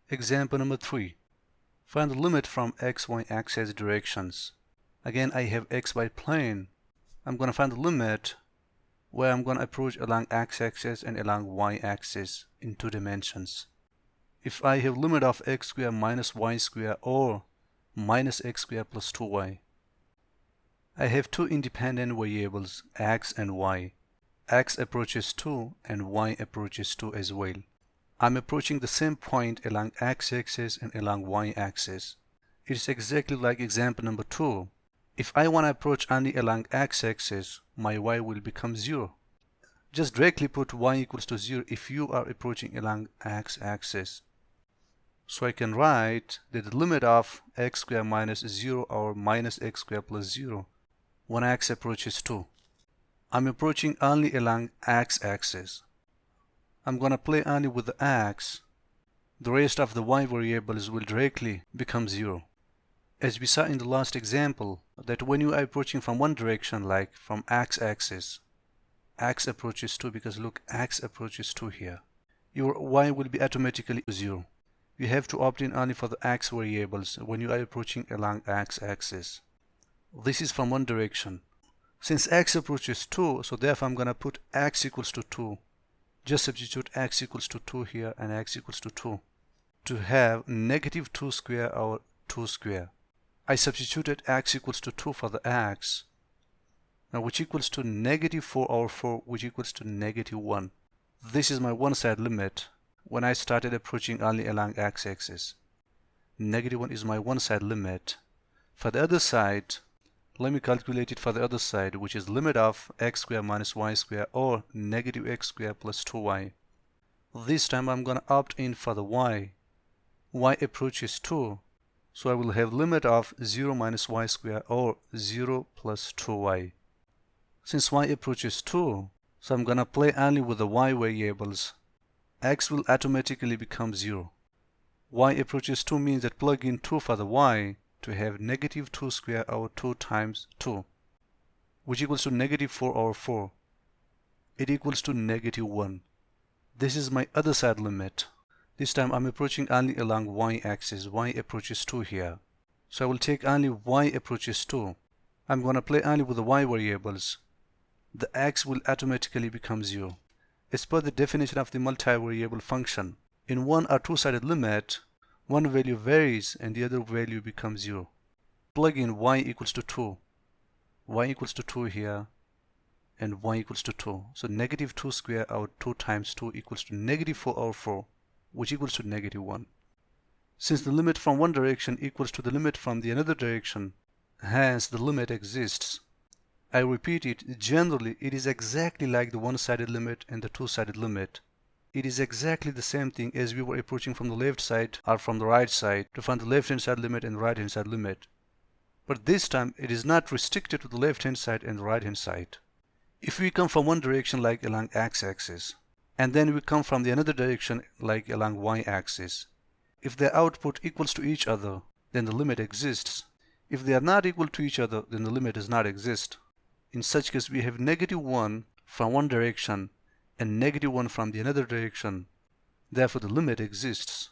Example number 3. Find the limit from x, y axis directions. Again, I have xy plane. I'm going to find the limit where I'm going to approach along x-axis and along y-axis in 2 dimensions. If I have limit of x square minus y square or minus x square plus 2y, I have 2 independent variables, x and y. X approaches 2 and y approaches 2 as well. I'm approaching the same point along x-axis and along y-axis. It's exactly like example number 2. If I want to approach only along x-axis, my y will become 0. Just directly put y equals to 0 if you are approaching along x-axis. So I can write that the limit of x square minus 0 or minus x square plus 0 when x approaches 2. I'm approaching only along x-axis. I'm going to play only with the x. The rest of the y variables will directly become 0. As we saw in the last example, that when you are approaching from one direction, like from x-axis, x approaches 2 because look, x approaches 2 here. Your y will be automatically 0. You have to opt in only for the x variables when you are approaching along x-axis. This is from one direction. Since x approaches 2, so therefore I'm going to put x equals to 2. Just substitute x equals to 2 here and x equals to 2 to have negative 2 square or 2 square. I substituted x equals to 2 for the x, now which equals to negative 4 over 4, which equals to negative 1. This is my one-side limit when I started approaching only along x-axis. Negative 1 is my one-side limit. For the other side, let me calculate it for the other side, which is limit of x square minus y square or negative x square plus 2y. This time I'm going to opt in for the y. Y approaches 2. So I will have limit of 0 minus y square or 0 plus 2y. Since y approaches 2, so I'm going to play only with the y variables. X will automatically become 0. Y approaches 2 means that plug in 2 for the y to have negative 2 square over 2 times 2, which equals to negative 4 over 4. It equals to negative 1. This is my other side limit. This time I'm approaching only along y-axis. Y approaches 2 here. So I will take only y approaches 2. I'm going to play only with the y variables. The x will automatically become 0. As per the definition of the multivariable function, in one or two-sided limit, one value varies and the other value becomes 0. Plug in y equals to 2. Y equals to 2 here and y equals to 2. So negative 2 square over 2 times 2 equals to negative 4 over 4. Which equals to negative 1. Since the limit from one direction equals to the limit from the another direction, hence the limit exists. I repeat it, generally it is exactly like the one-sided limit and the two-sided limit. It is exactly the same thing as we were approaching from the left side or from the right side to find the left-hand side limit and the right-hand side limit. But this time it is not restricted to the left-hand side and the right-hand side. If we come from one direction like along x-axis, and then we come from the another direction like along y-axis. If their output equals to each other, then the limit exists. If they are not equal to each other, then the limit does not exist. In such case, we have negative 1 from one direction and negative 1 from the another direction. Therefore, the limit exists.